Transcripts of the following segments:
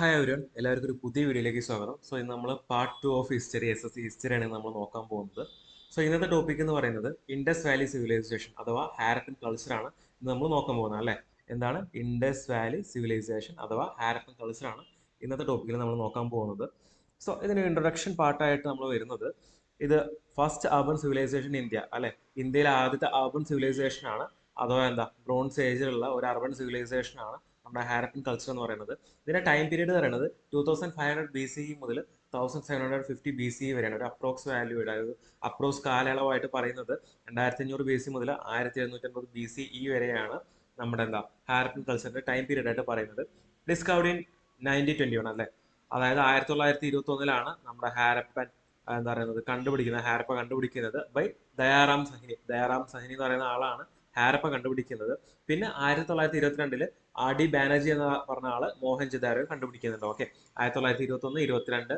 Hi everyone എല്ലാവർക്കും ഒരു പുതിയ വീഡിയോയിലേക്ക് സ്വാഗതം. സോ ഇന്ന് നമ്മൾ പാർട്ട് 2 ഓഫ് ഹിസ്റ്ററി SSC ഹിസ്റ്ററിയാണ് നമ്മൾ നോക്കാൻ പോകുന്നത്. സോ ഇന്നത്തെ ടോപ്പിക് എന്ന് പറയുന്നത് ഇൻഡസ് വാലി സിവിലൈസേഷൻ അഥവാ ഹാരപ്പൻ കൾച്ചർ ആണ് ഇന്ന് നമ്മൾ നോക്കാൻ പോകുന്നത് അല്ലേ. എന്താണ് ഇൻഡസ് വാലി സിവിലൈസേഷൻ അഥവാ ഹാരപ്പൻ കൾച്ചർ ആണ് ഇന്നത്തെ ടോപ്പിക്കിൽ നമ്മൾ നോക്കാൻ പോകുന്നത്. സോ ഇതിന് ഇൻട്രൊഡക്ഷൻ പാർട്ടായിട്ട് നമ്മൾ വരുന്നത് ഇത് ഫസ്റ്റ് അർബൻ സിവിലൈസേഷൻ ഇന്ത്യ അല്ലെ, ഇന്ത്യയിലെ ആദ്യത്തെ അർബൻ സിവിലൈസേഷൻ ആണ് അഥവാ ബ്രോൺസ് ഏജിലുള്ള ഒരു അർബൻ സിവിലൈസേഷൻ ആണ് നമ്മുടെ ഹാരപ്പൻ കൾച്ചർ എന്ന് പറയുന്നത്. ഇതിന്റെ ടൈം പീരീഡ് പറയുന്നത് 2500 BCE മുതൽ 1750 BCE വരെയാണ്. ഒരു അപ്രോക്സ് വാല്യൂ, അതായത് അപ്രോക്സ് കാലയളവായിട്ട് പറയുന്നത് 2500 BC മുതൽ 1750 BCE വരെയാണ് നമ്മുടെ ഹാരപ്പൻ കൾച്ചറിന്റെ ടൈം പീരീഡ് ആയിട്ട് പറയുന്നത്. ഡിസ്കവർഡ് ഇൻ 1921 അല്ലെ, അതായത് 1921 നമ്മുടെ ഹാരപ്പൻ ഹാരപ്പ കണ്ടുപിടിക്കുന്നത് ബൈ ദയാറാം സഹിനി. ദയാറാം സഹിനി എന്ന് പറയുന്ന ആളാണ് ഹാരപ്പ കണ്ടുപിടിക്കുന്നത്. പിന്നെ 1922 ആർ.ഡി. ബാനർജി എന്ന് പറഞ്ഞ ആള് മോഹൻജദാരോ കണ്ടുപിടിക്കുന്നുണ്ട്. ഓക്കെ, 1921, 22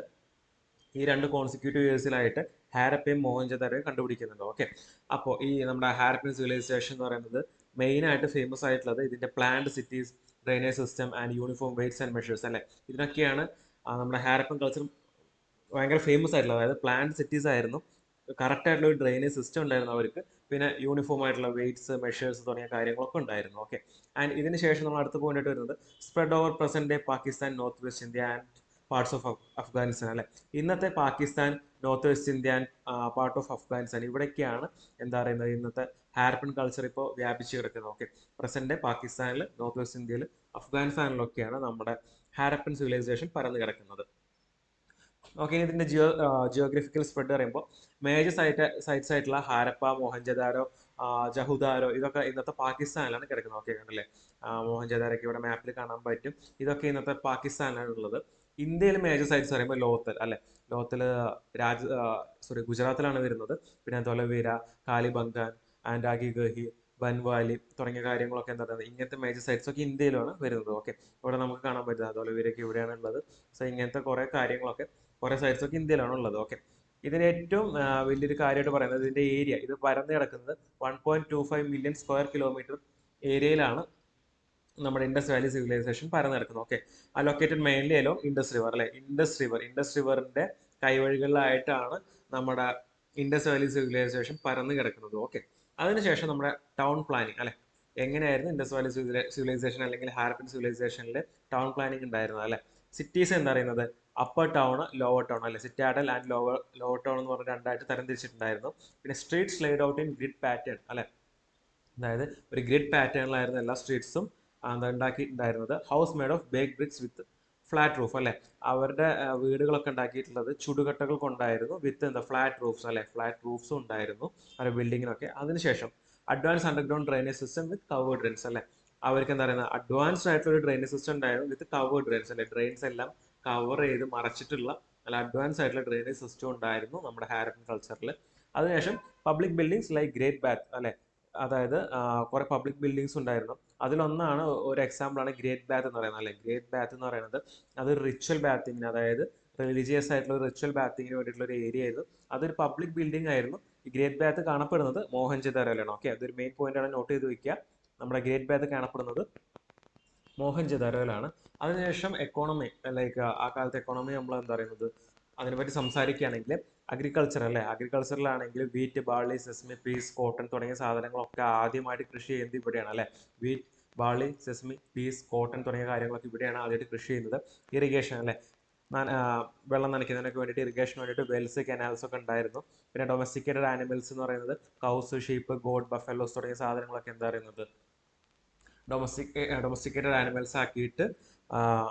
ഈ രണ്ട് കോൺസിക്യൂട്ടീവ് ഇയേഴ്സിലായിട്ട് ഹാരപ്പയും മോഹൻജദാരോയും കണ്ടുപിടിക്കുന്നുണ്ട്. ഓക്കെ, അപ്പോൾ ഈ നമ്മുടെ ഹാരപ്പൻ സിവിലൈസേഷൻ എന്ന് പറയുന്നത് മെയിൻ ആയിട്ട് ഫേമസ് ആയിട്ടുള്ളത് ഇതിന്റെ planned cities, drainage system and uniform weights and measures അല്ലെ. ഇതിനൊക്കെയാണ് നമ്മുടെ ഹാരപ്പൻ കൾച്ചർ ഭയങ്കര ഫേമസ് ആയിട്ടുള്ളത്. അതായത് പ്ലാൻഡ് സിറ്റീസ് ആയിരുന്നു, കറക്റ്റ് ആയിട്ടുള്ള ഒരു ഡ്രെയിനേജ് സിസ്റ്റം ഉണ്ടായിരുന്നു അവർക്ക്, പിന്നെ യൂണിഫോം ആയിട്ടുള്ള വെയ്റ്റ്സ്, മെഷേഴ്സ് തുടങ്ങിയ കാര്യങ്ങളൊക്കെ ഉണ്ടായിരുന്നു. ഓക്കെ, ആൻഡ് ഇതിന് ശേഷം നമ്മൾ അടുത്ത പോയിന്റ് ആയിട്ട് വരുന്നത് spread over present day Pakistan, north west India and parts of Afghanistan അല്ലെ. ഇന്നത്തെ Pakistan, north west India and part of Afghanistan, ഇവിടേക്കാണ് ഇന്നത്തെ ഹാരപ്പൻ കൾച്ചർ ഇപ്പോൾ വ്യാപിച്ചു കിടക്കുന്നത്. ഓക്കെ, പ്രസന്റ് ഡേ പാകിസ്ഥാനിൽ, നോർത്ത് വെസ്റ്റ് ഇന്ത്യയിൽ, അഫ്ഗാനിസ്ഥാനിലൊക്കെയാണ് നമ്മുടെ ഹാരപ്പൻ സിവിലൈസേഷൻ പരന്നു കിടക്കുന്നത്. ഓക്കെ, ഇതിന്റെ ജിയോഗ്രഫിക്കൽ സ്പ്രെഡ് പറയുമ്പോൾ മേജർ സൈറ്റ്സ് ആയിട്ടുള്ള ഹാരപ്പ, മോഹൻജദാരോ, ജഹുദാരോ, ഇതൊക്കെ ഇന്നത്തെ പാകിസ്ഥാനിലാണ് കിടക്കുന്നത്. ഓക്കെ, കണ്ടല്ലേ, മോഹൻജദാരൊക്കെ ഇവിടെ മാപ്പിൽ കാണാൻ പറ്റും. ഇതൊക്കെ ഇന്നത്തെ പാകിസ്ഥാനിലാണ് ഉള്ളത്. ഇന്ത്യയിൽ മേജർ സൈറ്റ്സ് പറയുമ്പോൾ ലോത്തൽ അല്ലെ, ലോത്തൽ ഗുജറാത്തിലാണ് വരുന്നത്. പിന്നെ തൊലവീര, കാലിബംഗാൻ, ആൻഡാഗി ഗഹി, ബൻവാലി തുടങ്ങിയ കാര്യങ്ങളൊക്കെ ഇങ്ങനത്തെ മേജർ സൈറ്റ്സ് ഒക്കെ ഇന്ത്യയിലാണ് വരുന്നത്. ഓക്കെ, ഇവിടെ നമുക്ക് കാണാൻ പറ്റുന്നത് തൊലവീരൊക്കെ ഇവിടെയാണ് ഉള്ളത്. സോ ഇങ്ങനത്തെ കുറെ കാര്യങ്ങളൊക്കെ, കുറെ സൈറ്റ്സ് ഒക്കെ ഇന്ത്യയിലാണ് ഉള്ളത്. ഓക്കെ, ഇതിന് ഏറ്റവും വലിയൊരു കാര്യമായിട്ട് പറയുന്നത് ഇതിന്റെ ഏരിയ, ഇത് പരന്നു കിടക്കുന്നത് 1.25 മില്യൺ സ്ക്വയർ കിലോമീറ്റർ ഏരിയയിലാണ് നമ്മുടെ ഇൻഡസ് വാലി സിവിലൈസേഷൻ പരന്നു കിടക്കുന്നത്. Okay, allocated mainly along Indus river അല്ലെ. ഇൻഡസ് റിവറിന്റെ കൈവഴികളിലായിട്ടാണ് നമ്മുടെ ഇൻഡസ് വാലി സിവിലൈസേഷൻ പരന്നു കിടക്കുന്നത്. ഓക്കെ, അതിനുശേഷം നമ്മുടെ ടൗൺ പ്ലാനിങ് അല്ലെ, എങ്ങനെയായിരുന്നു ഇൻഡസ് വാലി സിവിലൈസേഷൻ അല്ലെങ്കിൽ ഹാരപ്പൻ സിവിലൈസേഷനിൽ ടൗൺ പ്ലാനിങ് ഉണ്ടായിരുന്നത് അല്ലെ. സിറ്റീസ് പറയുന്നത് അപ്പർ ടൗൺ, ലോവർ ടൗൺ അല്ലെ, സിറ്റാഡൽ ആൻഡ് ലോവർ ടൗൺ എന്ന് പറഞ്ഞ രണ്ടായിട്ട് തരംതിരിച്ചിട്ടുണ്ടായിരുന്നു. പിന്നെ streets laid out in grid pattern അല്ലെ, അതായത് ഒരു ഗ്രിഡ് പാറ്റേണിലായിരുന്നു എല്ലാ സ്ട്രീറ്റ്സും ഉണ്ടാക്കിയിട്ടുണ്ടായിരുന്നത്. House made of bake bricks with flat roof അല്ലെ, അവരുടെ വീടുകളൊക്കെ ഉണ്ടാക്കിയിട്ടുള്ളത് ചുടുകട്ടകൾ കൊണ്ടായിരുന്നു, വിത്ത് ഫ്ലാറ്റ് റൂഫ്സ് അല്ലെ, ഫ്ലാറ്റ് റൂഫ്സും ഉണ്ടായിരുന്നു അവരുടെ ബിൽഡിങ്ങിനൊക്കെ. അതിനുശേഷം advance underground drainage system with covered drains അല്ലെ, അവർക്ക് അഡ്വാൻസ്ഡ് ആയിട്ടുള്ള ഒരു ഡ്രെയിനേജ് സിസ്റ്റം ഉണ്ടായിരുന്നു വിത്ത് കവേർഡ് ഡ്രെയിൻസ് അല്ലെ, ഡ്രെയിൻസ് എല്ലാം കവർ ചെയ്ത് മറച്ചിട്ടുള്ള നല്ല അഡ്വാൻസ് ആയിട്ടുള്ള ഡ്രെയിനേജ് സിസ്റ്റം ഉണ്ടായിരുന്നു നമ്മുടെ ഹാരപ്പൻ കൾച്ചറിൽ. അതിനുശേഷം public buildings like great bath അല്ലെ, അതായത് കുറെ പബ്ലിക് ബിൽഡിങ്സ് ഉണ്ടായിരുന്നു. അതിലൊന്നാണ്, ഒരു എക്സാമ്പിൾ ആണ് ഗ്രേറ്റ് ബാത്ത് എന്ന് പറയുന്നത് അല്ലെ. ഗ്രേറ്റ് ബാത്ത് എന്ന് പറയുന്നത് അത് റിച്വൽ ബാത്തിങ്ങിന്, അതായത് റിലീജിയസ് ആയിട്ടുള്ള റിച്വൽ ബാത്തിങ്ങിന് വേണ്ടിയിട്ടുള്ള ഒരു ഏരിയ ആയിരുന്നു. അതൊരു പബ്ലിക് ബിൽഡിംഗ് ആയിരുന്നു. ഈ ഗ്രേറ്റ് ബാത്ത് കാണപ്പെടുന്നത് മോഹൻജദാരോയിലാണ്. ഓക്കെ, അതൊരു മെയിൻ പോയിന്റ് ആണ്, നോട്ട് ചെയ്ത് വെക്കുക. നമ്മുടെ ഗ്രേറ്റ് ബാത്ത് കാണപ്പെടുന്നത് മോഹൻജദാരോയിലാണ്. അതിനുശേഷം എക്കോണമി, ലൈക്ക് ആ കാലത്തെ എക്കോണമി നമ്മൾ പറയുന്നത്, അതിനെപ്പറ്റി സംസാരിക്കുകയാണെങ്കിൽ അഗ്രികൾച്ചർ അല്ലെ, അഗ്രികൾച്ചറിലാണെങ്കിൽ wheat, barley, sesame, peas, cotton തുടങ്ങിയ സാധനങ്ങളൊക്കെ ആദ്യമായിട്ട് കൃഷി ചെയ്യുന്നത് ഇവിടെയാണ് അല്ലെ. Wheat, barley, sesame, peas, cotton തുടങ്ങിയ കാര്യങ്ങളൊക്കെ ഇവിടെയാണ് ആദ്യമായിട്ട് കൃഷി ചെയ്യുന്നത്. ഇറിഗേഷൻ അല്ലെ, വെള്ളം നനയ്ക്കുന്നതിനൊക്കെ വേണ്ടിയിട്ട് ഇറിഗേഷന് വേണ്ടിയിട്ട് വെൽസ്, കനാൽസ് ഒക്കെ ഉണ്ടായിരുന്നു. പിന്നെ ഡൊമസ്റ്റിക്കേറ്റഡ് ആനിമൽസ് എന്ന് പറയുന്നത് കൗസ്, ഷീപ്പ്, ഗോഡ്, ബഫലോസ് തുടങ്ങിയ സാധനങ്ങളൊക്കെ ഡൊമസ്റ്റിക്കേറ്റഡ് ആനിമൽസ് ആക്കിയിട്ട്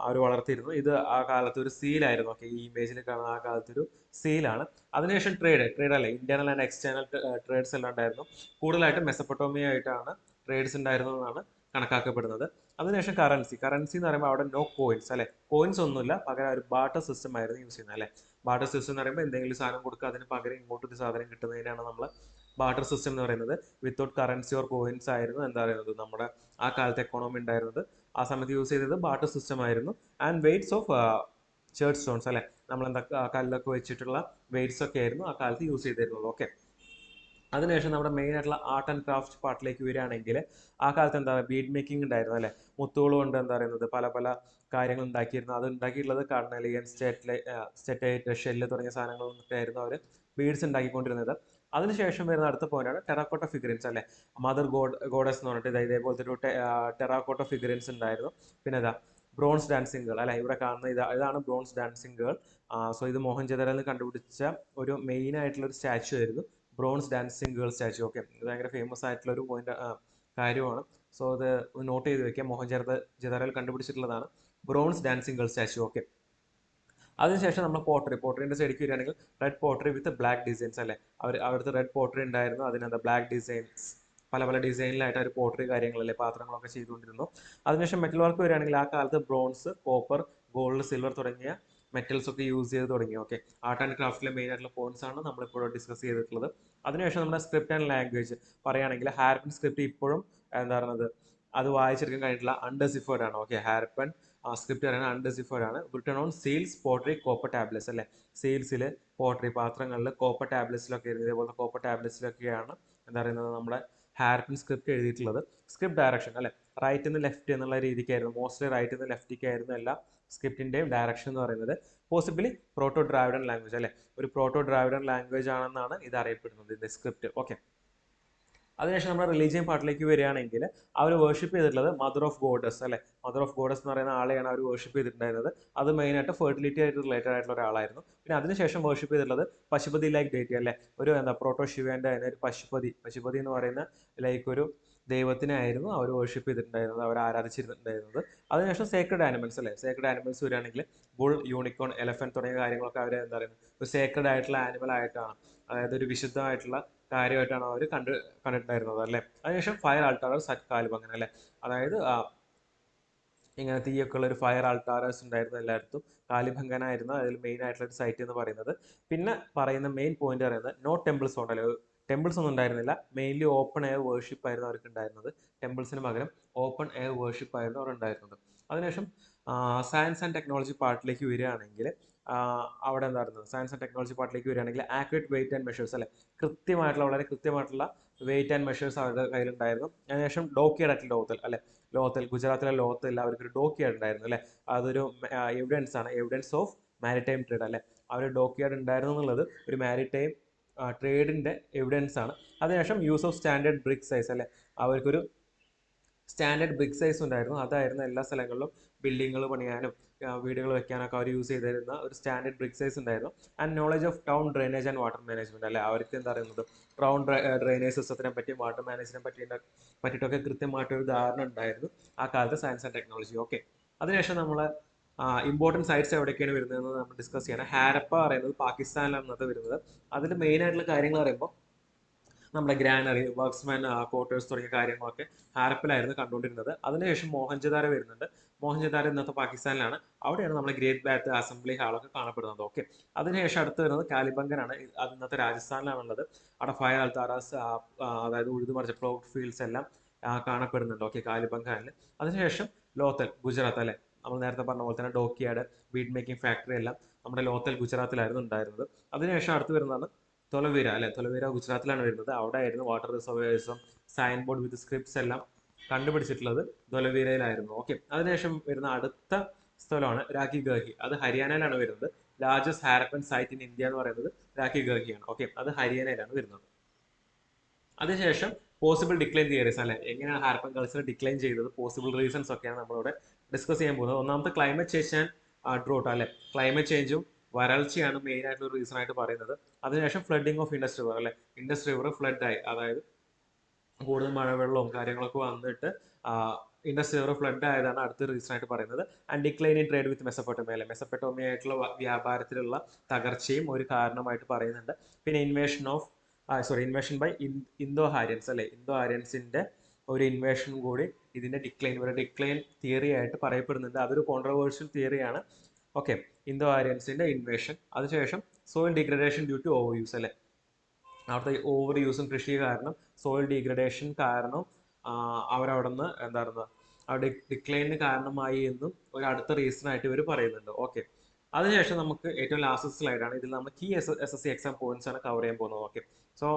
അവർ വളർത്തിയിരുന്നു. ഇത് ആ കാലത്ത് ഒരു സീലായിരുന്നു. ഓക്കെ, ഈ ഇമേജിൽ കാണുന്ന ആ കാലത്ത് ഒരു സീലാണ്. അതിനുശേഷം ട്രേഡ് അല്ലെ, ഇന്റേണൽ ആൻഡ് എക്സ്റ്റേണൽ ട്രേഡ്സ് എല്ലാം ഉണ്ടായിരുന്നു. കൂടുതലായിട്ടും മെസ്സപ്പൊട്ടോമിയ ആയിട്ടാണ് ട്രേഡ്സ് ഉണ്ടായിരുന്നതെന്നാണ് കണക്കാക്കപ്പെടുന്നത്. അതിനുശേഷം കറൻസി എന്ന് പറയുമ്പോൾ അവിടെ നോ കോയിൻസ് അല്ലെ, കോയിൻസ് ഒന്നുമില്ല, പകരം ഒരു ബാർട്ടർ സിസ്റ്റം ആയിരുന്നു യൂസ് ചെയ്യുന്നത് അല്ലെ. ബാർട്ടർ സിസ്റ്റം എന്ന് പറയുമ്പോൾ എന്തെങ്കിലും സാധനം കൊടുക്കുക, അതിന് പകരം ഇങ്ങോട്ടൊരു സാധനം കിട്ടുന്നതിനാണ് നമ്മൾ ബാർട്ടർ സിസ്റ്റം എന്ന് പറയുന്നത്. വിത്തൗട്ട് കറൻസി ഓർ കോയിൻസ് ആയിരുന്നു നമ്മുടെ ആ കാലത്ത് എക്കോണമി ഉണ്ടായിരുന്നത്. ആ സമയത്ത് യൂസ് ചെയ്തത് ബാർട്ടർ സിസ്റ്റം ആയിരുന്നു. And weights of church stones അല്ലെ, നമ്മൾ കല്ലൊക്കെ വെച്ചിട്ടുള്ള വെയ്റ്റ്സ് ഒക്കെ ആയിരുന്നു ആ കാലത്ത് യൂസ് ചെയ്തിരുന്നത്. ഓക്കെ, അതിനുശേഷം നമ്മുടെ മെയിൻ ആയിട്ടുള്ള ആർട്ട് ആൻഡ് ക്രാഫ്റ്റ് പാർട്ടിലേക്ക് വരികയാണെങ്കിൽ ആ കാലത്ത് എന്താ പറയുക ബീഡ് മേക്കിംഗ് ഉണ്ടായിരുന്നു അല്ലേ. മുത്തുകൾ കൊണ്ട് എന്താ പറയുന്നത് പല പല കാര്യങ്ങൾ ഉണ്ടാക്കിയിരുന്നു. അത് ഉണ്ടാക്കിയിട്ടുള്ളത് കർണലിയൻ സ്റ്റെറ്റൈറ്റ് ഷെല്ല് തുടങ്ങിയ സാധനങ്ങളൊക്കെ ആയിരുന്നു അവർ ബീഡ്സ് ഉണ്ടാക്കിക്കൊണ്ടിരുന്നത്. അതിനുശേഷം വരുന്ന അടുത്ത പോയിന്റാണ് ടെറാക്കോട്ട ഫിഗറിൻസ് അല്ലേ. മദർ ഗോഡസ് എന്ന് പറഞ്ഞിട്ട് ഇതേപോലത്തെ ഒരു ടെറാക്കോട്ട ഫിഗറിൻസ് ഉണ്ടായിരുന്നു. പിന്നെ ഇതാ ബ്രോൺസ് ഡാൻസിങ് ഗേൾ അല്ലെ. ഇവിടെ കാണുന്ന ഇതാണ് ബ്രോൺസ് ഡാൻസിങ് ഗേൾ. സോ ഇത് മോഹൻജദാരോയിൽ നിന്ന് കണ്ടുപിടിച്ച ഒരു മെയിൻ ആയിട്ടുള്ള ഒരു സ്റ്റാച്ചു ആയിരുന്നു bronze dancing girl statue. Okay, ഇത് ഭയങ്കര ഫേമസ് ആയിട്ടുള്ള ഒരു പോയിന്റ് കാര്യമാണ്. സോ അത് നോട്ട് ചെയ്ത് വെക്കാം. മോഹൻജദാരോയിൽ കണ്ടുപിടിച്ചിട്ടുള്ളതാണ് bronze dancing girl statue. Okay, അതിനുശേഷം നമ്മൾ പോട്ടറിന്റെ സൈഡിലേക്ക് വരികയാണെങ്കിൽ red pottery with black designs അല്ലേ. അവിടുത്തെ റെഡ് പോട്ടറി ഉണ്ടായിരുന്നു, അതിനെന്താ ബ്ലാക്ക് ഡിസൈൻസ് പല പല ഡിസൈനിലായിട്ട് ഒരു പോട്ടറി കാര്യങ്ങളല്ലേ പാത്രങ്ങളൊക്കെ ചെയ്തുകൊണ്ടിരുന്നു. അതിനുശേഷം മെറ്റൽ വർക്ക് വരികയാണെങ്കിൽ ആ കാലത്ത് ബ്രോൺസ്, കോപ്പർ, ഗോൾഡ്, സിൽവർ തുടങ്ങിയ മെറ്റൽസ് ഒക്കെ യൂസ് ചെയ്ത് തുടങ്ങി. ഓക്കെ, ആർട്ട് ആൻഡ് ക്രാഫ്റ്റിലെ മെയിൻ ആയിട്ടുള്ള പോയിന്റ്സ് ആണ് നമ്മളിപ്പോൾ ഡിസ്കസ് ചെയ്തിട്ടുള്ളത്. അതിനുശേഷം നമ്മുടെ സ്ക്രിപ്റ്റ് ആൻഡ് ലാംഗ്വേജ് പറയുകയാണെങ്കിൽ ഹാരപ്പൻ സ്ക്രിപ്റ്റ് ഇപ്പോഴും എന്താ പറയുന്നത് അത് വായിച്ചെടുക്കാൻ കഴിഞ്ഞിട്ടുള്ള അൺഡെസിഫേർഡ് ആണ്. ഓക്കെ, ഹാരപ്പൻ സ്ക്രിപ്റ്റ് പറയുന്നത് അൺഡെസിഫേർഡ് ആണ്. Written on seals, pottery, copper tablets അല്ലേ. സീൽസിൽ, പോട്ടറി പാത്രങ്ങളിൽ, കോപ്പർ ടാബ്ലറ്റ്സിലൊക്കെ ഇതേപോലെ കോപ്പർ ടാബ്ലറ്റ്സിലൊക്കെയാണ് എന്താ പറയുന്നത് നമ്മുടെ ഹാരപ്പൻ സ്ക്രിപ്റ്റ് എഴുതിയിട്ടുള്ളത്. സ്ക്രിപ്റ്റ് ഡയറക്ഷൻ അല്ലെ, റൈറ്റ് നിന്ന് ലെഫ്റ്റ് എന്നുള്ള രീതിക്കായിരുന്നു, മോസ്റ്റ്ലി റൈറ്റ് നിന്ന് ലെഫ്റ്റിക്കായിരുന്നു എല്ലാ സ്ക്രിപ്റ്റിന്റെയും ഡയറക്ഷൻ എന്ന് പറയുന്നത്. പോസിബിലി പ്രോട്ടോ ഡ്രാവിഡൻ ലാംഗ്വേജ് അല്ലെ, ഒരു പ്രോട്ടോ ഡ്രാവിഡൻ ലാംഗ്വേജ് ആണെന്നാണ് ഇത് അറിയപ്പെടുന്നത്, ഇതിന്റെ സ്ക്രിപ്റ്റ്. ഓക്കെ, അതിനുശേഷം നമ്മുടെ റിലീജിയൻ പാർട്ടിലേക്ക് വരികയാണെങ്കിൽ അവർ വേർഷിപ്പ് ചെയ്തിട്ടുള്ളത് മദർ ഓഫ് ഗോഡസ് അല്ലെ. മദർ ഓഫ് ഗോഡസ് എന്ന് പറയുന്ന ആളെയാണ് അവർ വേർഷിപ്പ് ചെയ്തിട്ടുണ്ടായിരുന്നത്. അത് മെയിനായിട്ട് ഫെർട്ടിലിറ്റി ആയിട്ട് റിലേറ്റഡ് ആയിട്ടുള്ള ഒരാളായിരുന്നു. പിന്നെ അതിനുശേഷം വേർഷിപ്പ് ചെയ്തിട്ടുള്ളത് പശുപതി ലൈക്ക് ഡേറ്റി അല്ലെ, ഒരു എന്താ പ്രോട്ടോ ശിവന്റെ അതിന് ഒരു പശുപതി എന്ന് പറയുന്ന ലൈക്ക് ഒരു ദൈവത്തിനെ ആയിരുന്നു അവർ വേർഷിപ്പ് ചെയ്തിട്ടുണ്ടായിരുന്നത്, അവർ ആരാധിച്ചിട്ടുണ്ടായിരുന്നത്. അതിനുശേഷം സേക്രഡ് ആനിമൽസ് അല്ലെ, സേക്രഡ് ആനിമൽസ് വരികയാണെങ്കിൽ ബുൾ, യൂണിക്കോൺ, എലഫന്റ് തുടങ്ങിയ കാര്യങ്ങളൊക്കെ അവർ എന്താ പറയുന്നത് ഒരു സേക്രഡ് ആയിട്ടുള്ള ആനിമൽ ആയിട്ടാണ്, അതായത് ഒരു വിശുദ്ധമായിട്ടുള്ള കാര്യമായിട്ടാണ് അവർ കണ്ടിട്ടുണ്ടായിരുന്നത് അല്ലെ. അതിനുശേഷം ഫയർ ആൾട്ടാറസ് അറ്റ് കാലിബംഗൻ അല്ലെ, അതായത് ഇങ്ങനെ തീയൊക്കെ ഉള്ള ഒരു ഫയർ ആൾട്ടാറസ് ഉണ്ടായിരുന്നു എല്ലായിടത്തും. കാലിബംഗനായിരുന്നു അതിൽ മെയിൻ ആയിട്ടുള്ള ഒരു സൈറ്റ് എന്ന് പറയുന്നത്. പിന്നെ പറയുന്ന മെയിൻ പോയിന്റ് പറയുന്നത് നോ ടെമ്പിൾസ് ഉണ്ടല്ലോ, ടെമ്പിൾസ് ഒന്നും ഉണ്ടായിരുന്നില്ല. മെയിൻലി ഓപ്പൺ എയർ വേർഷിപ്പ് ആയിരുന്നു അവർക്ക് ഉണ്ടായിരുന്നത്. ടെമ്പിൾസിന് പകരം ഓപ്പൺ എയർ വേർഷിപ്പ് ആയിരുന്നു അവർ ഉണ്ടായിരുന്നത്. അതിനുശേഷം സയൻസ് ആൻഡ് ടെക്നോളജി പാർട്ടിലേക്ക് വരികയാണെങ്കിൽ അവിടെ എന്തായിരുന്നു സയൻസ് ആൻഡ് ടെക്നോളജി പാർട്ടിലേക്ക് വരികയാണെങ്കിൽ ആക്യുറേറ്റ് വെയിറ്റ് ആൻഡ് മെഷേഴ്സ് അല്ലെ, വളരെ കൃത്യമായിട്ടുള്ള വെയിറ്റ് ആൻഡ് മെഷേഴ്സ് അവരുടെ കയ്യിലുണ്ടായിരുന്നു. അതിനുശേഷം ഡോക്കിയാർഡ് അറ്റ് ലോത്തൽ അല്ലെ, ലോത്തൽ ഗുജറാത്തിലെ ലോത്തൽ അവർക്കൊരു ഡോക്കിയാർഡ് ഉണ്ടായിരുന്നു അല്ലെ. അതൊരു എവിഡൻസ് ആണ്, എവിഡൻസ് ഓഫ് മാരിടൈം ട്രേഡ് അല്ലെ. അവർ ഡോക്കിയാർഡ് ഉണ്ടായിരുന്നു എന്നുള്ളത് ഒരു മാരിടൈം ട്രേഡിന്റെ എവിഡൻസ് ആണ്. അതിനുശേഷം use of standard brick size അല്ലെ, അവർക്കൊരു സ്റ്റാൻഡേർഡ് ബ്രിക്ക് സൈസ് ഉണ്ടായിരുന്നു. അതായിരുന്നു എല്ലാ സ്ഥലങ്ങളിലും ബിൽഡിങ്ങുകൾ പണിയാനും വീടുകൾ വെക്കാനൊക്കെ അവർ യൂസ് ചെയ്തിരുന്ന ഒരു സ്റ്റാൻഡേർഡ് ബ്രിക്ക് സൈസ് ഉണ്ടായിരുന്നു. And knowledge of town drainage and water management അല്ലെ, അവർക്ക് എന്താ പറയുന്നത് ടൗൺ ഡ്രെയിനേജ് സിസ്റ്റത്തിനെ പറ്റിയും വാട്ടർ മാനേജ്മെന്റിനെ പറ്റിയിട്ടൊക്കെ കൃത്യമായിട്ടൊരു ധാരണ ഉണ്ടായിരുന്നു ആ കാലത്ത് സയൻസ് ആൻഡ് ടെക്നോളജി. ഓക്കെ, അതിനുശേഷം നമ്മൾ ഇമ്പോർട്ടൻറ്റ് സൈറ്റ്സ് എവിടെയൊക്കെയാണ് വരുന്നതെന്ന് നമ്മൾ ഡിസ്കസ് ചെയ്യണം. ഹാരപ്പ പറയുന്നത് പാകിസ്ഥാനിലാണ് ഇന്നത്തെ വരുന്നത്. അതിൽ മെയിൻ ആയിട്ടുള്ള കാര്യങ്ങൾ പറയുമ്പോൾ നമ്മുടെ ഗ്രാനറി, വർക്ക്സ്മാൻ ക്വാർട്ടേഴ്സ് തുടങ്ങിയ കാര്യങ്ങളൊക്കെ ഹാരപ്പയിലായിരുന്നു കണ്ടുകൊണ്ടിരുന്നത്. അതിനുശേഷം മോഹൻജദാരോ വരുന്നുണ്ട്. മോഹൻജദാരോ ഇന്നത്തെ പാകിസ്ഥാനിലാണ്. അവിടെയാണ് നമ്മുടെ ഗ്രേറ്റ് ബാത്ത് അസംബ്ലി ഹാളൊക്കെ കാണപ്പെടുന്നത്. ഓക്കെ, അതിനുശേഷം അടുത്ത് വരുന്നത് കാലിബംഗനാണ്. അത് ഇന്നത്തെ രാജസ്ഥാനിലാണുള്ളത്. അവിടെ ഫയർ അൽത്താറാസ്, അതായത് ഉഴുതുമറിച്ച പ്ലോട്ട് ഫീൽഡ്സ് എല്ലാം കാണപ്പെടുന്നുണ്ട്. ഓക്കെ, കാലിബംഗാനിൽ. അതിനുശേഷം ലോത്തൽ ഗുജറാത്ത് അല്ലെ, നമ്മൾ നേരത്തെ പറഞ്ഞ പോലെ തന്നെ ഡോക്കിയാർഡ്, ബീഡ് മേക്കിംഗ് ഫാക്ടറി എല്ലാം നമ്മുടെ ലോത്തൽ ഗുജറാത്തിലായിരുന്നു ഉണ്ടായിരുന്നത്. അതിനുശേഷം അടുത്ത് വരുന്നതാണ് തൊലവീര അല്ലെ, തൊലവീര ഗുജറാത്തിലാണ് വരുന്നത്. അവിടെ ആയിരുന്നു വാട്ടർ റിസർവേഴ്സും സൈൻ ബോർഡ് വിത്ത് സ്ക്രിപ്റ്റ്സ് എല്ലാം കണ്ടുപിടിച്ചിട്ടുള്ളത് തൊലവീരയിലായിരുന്നു. ഓക്കെ, അതിനുശേഷം വരുന്ന അടുത്ത സ്ഥലമാണ് രാഖി ഗർഹി. അത് ഹരിയാനയിലാണ് വരുന്നത്. Largest Harappan site in India എന്ന് പറയുന്നത് രാഖി ഗർഹിയാണ്. ഓക്കെ, അത് ഹരിയാനയിലാണ് വരുന്നത്. അതിനുശേഷം പോസിബിൾ ഡിക്ലൈൻ തിയറീസ് അല്ലെ, എങ്ങനെയാണ് ഹാരപ്പൻ കൾച്ചർ ഡിക്ലൈൻ ചെയ്തത്, പോസിബിൾ റീസൺസ് ഒക്കെയാണ് നമ്മളിവിടെ ഡിസ്കസ് ചെയ്യാൻ പോകുന്നത്. ഒന്നാമത്തെ ക്ലൈമറ്റ് ചേഞ്ച് ആൻഡ് ഡ്രോട്ട് അല്ലെ, ക്ലൈമറ്റ് ചേഞ്ചും വരൾച്ചയാണ് മെയിൻ ആയിട്ടുള്ള റീസൺ ആയിട്ട് പറയുന്നത്. അതിനുശേഷം ഫ്ലഡിങ് ഓഫ് ഇൻഡസ് റിവർ അല്ലെ, ഇൻഡസ് റിവർ ഫ്ലഡ് ആയി, അതായത് കൂടുതൽ മഴവെള്ളവും കാര്യങ്ങളൊക്കെ വന്നിട്ട് ഇൻഡസ് റിവർ ഫ്ലഡ് ആയതാണ് അടുത്ത റീസൺ ആയിട്ട് പറയുന്നത്. And decline in trade with Mesopotamia അല്ലെ, മെസപ്പൊട്ടോമിയ ആയിട്ടുള്ള വ്യാപാരത്തിലുള്ള തകർച്ചയും ഒരു കാരണമായിട്ട് പറയുന്നുണ്ട്. പിന്നെ ഇൻവേഷൻ ബൈ ഇന്തോ ആര്യൻസ് അല്ലെ, ഇന്തോ ആര്യൻസിന്റെ ഒരു ഇൻവേഷൻ കൂടി ഇതിന്റെ ഡിക്ലൈൻ തിയറി ആയിട്ട് പറയപ്പെടുന്നുണ്ട്. അതൊരു കോൺട്രവേഴ്ഷ്യൽ തിയറിയാണ്. ഓക്കെ, ഇന്തോ ആര്യൻസിന്റെ ഇൻവേഷൻ. അതിനുശേഷം soil degradation due to over use അല്ലെ, അവിടുത്തെ ഓവർ യൂസും കൃഷി കാരണം, സോയിൽ ഡീഗ്രഡേഷൻ കാരണം അവരവിടെ നിന്ന് എന്തായിരുന്നു അവിടെ ഡിക്ലൈനിന് കാരണമായി എന്നും ഒരു അടുത്ത റീസൺ ആയിട്ട് ഇവർ പറയുന്നുണ്ട്. ഓക്കെ, അതിനുശേഷം നമുക്ക് ഏറ്റവും ലാസ്റ്റ് സ്ലൈഡാണ്. ഇതിൽ നമ്മൾ കീ SSC എക്സാം പോയിന്റ്സ് ആണ് കവർ ചെയ്യാൻ പോകുന്നത്. ഓക്കെ, സോ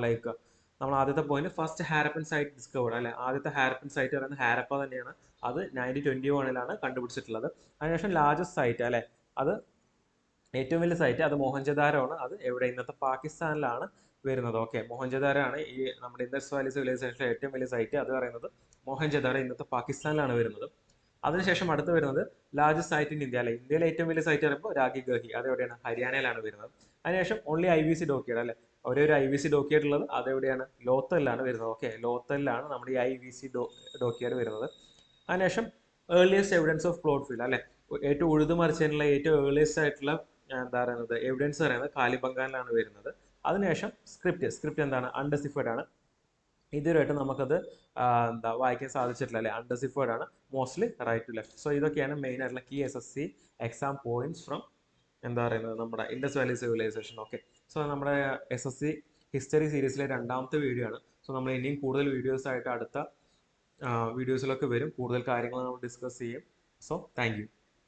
ലൈക്ക് നമ്മൾ ആദ്യത്തെ point first Harappan site discovered അല്ലെ. ആദ്യത്തെ ഹാരപ്പൻ സൈറ്റ് പറയുന്നത് ഹാരപ്പ തന്നെയാണ്. അത് 1921 കണ്ടുപിടിച്ചിട്ടുള്ളത്. അതിനുശേഷം ലാർജസ്റ്റ് സൈറ്റ് അല്ലെ, അത് ഏറ്റവും വലിയ സൈറ്റ് അത് മോഹൻജദാരോ ആണ്. അത് എവിടെ, ഇന്നത്തെ പാകിസ്ഥാനിലാണ് വരുന്നത്. ഓക്കെ, മോഹൻജദാരോ ആണ് ഈ നമ്മുടെ ഇൻഡസ് വാലി സിവിലൈസേഷനിലെ ഏറ്റവും വലിയ സൈറ്റ്. അത് പറയുന്നത് മോഹൻജദാരോ ഇന്നത്തെ പാകിസ്ഥാനിലാണ് വരുന്നത്. അതിനുശേഷം അടുത്ത് വരുന്നത് ലാർജസ്റ്റ് സൈറ്റ് ഇൻ ഇന്ത്യ അല്ലെ. ഇന്ത്യയിലെ ഏറ്റവും വലിയ സൈറ്റ് പറയുമ്പോൾ രാഖി ഗഹി, അത് എവിടെയാണ്, ഹരിയാനയിലാണ് വരുന്നത്. അതിനുശേഷം ഓൺലി IVC ഡോക്യാർഡ് അല്ലെ, ഒരേ ഒരു IVC ഡോക്യാർഡ് ഉള്ളത് അത് എവിടെയാണ്, ലോത്തലിലാണ് വരുന്നത്. ഓക്കെ, ലോത്തലിലാണ് നമ്മുടെ ഈ IVC ഡോക്യാർഡ് വരുന്നത്. അതിനുശേഷം earliest evidence of plot field അല്ലെ, ഏറ്റവും ഉഴുതുമറിച്ചതിനുള്ള ഏറ്റവും ഏർലിയസ്റ്റ് ആയിട്ടുള്ള എന്താ പറയുന്നത് എവിഡൻസ് പറയുന്നത് കാലിബംഗാനിലാണ് വരുന്നത്. അതിനുശേഷം സ്ക്രിപ്റ്റ് എന്താണ്, അൺഡെസിഫൈഡ് ആണ്. ഇതുവരെയായിട്ട് നമുക്കത് എന്താ വായിക്കാൻ സാധിച്ചിട്ടില്ല അല്ലെ, അൺഡെസിഫൈഡ് ആണ്, mostly right to left. So ഇതൊക്കെയാണ് മെയിൻ ആയിട്ടുള്ള key SSC exam points from എന്താ പറയുന്നത് നമ്മുടെ Indus valley civilization. Okay, so നമ്മുടെ SSC ഹിസ്റ്ററി സീരീസിലെ രണ്ടാമത്തെ വീഡിയോ ആണ്. സോ നമ്മൾ ഇനിയും കൂടുതൽ വീഡിയോസ് ആയിട്ട് അടുത്ത വീഡിയോസിലൊക്കെ വരും. കൂടുതൽ കാര്യങ്ങൾ നമ്മൾ ഡിസ്കസ് ചെയ്യും. So thank you.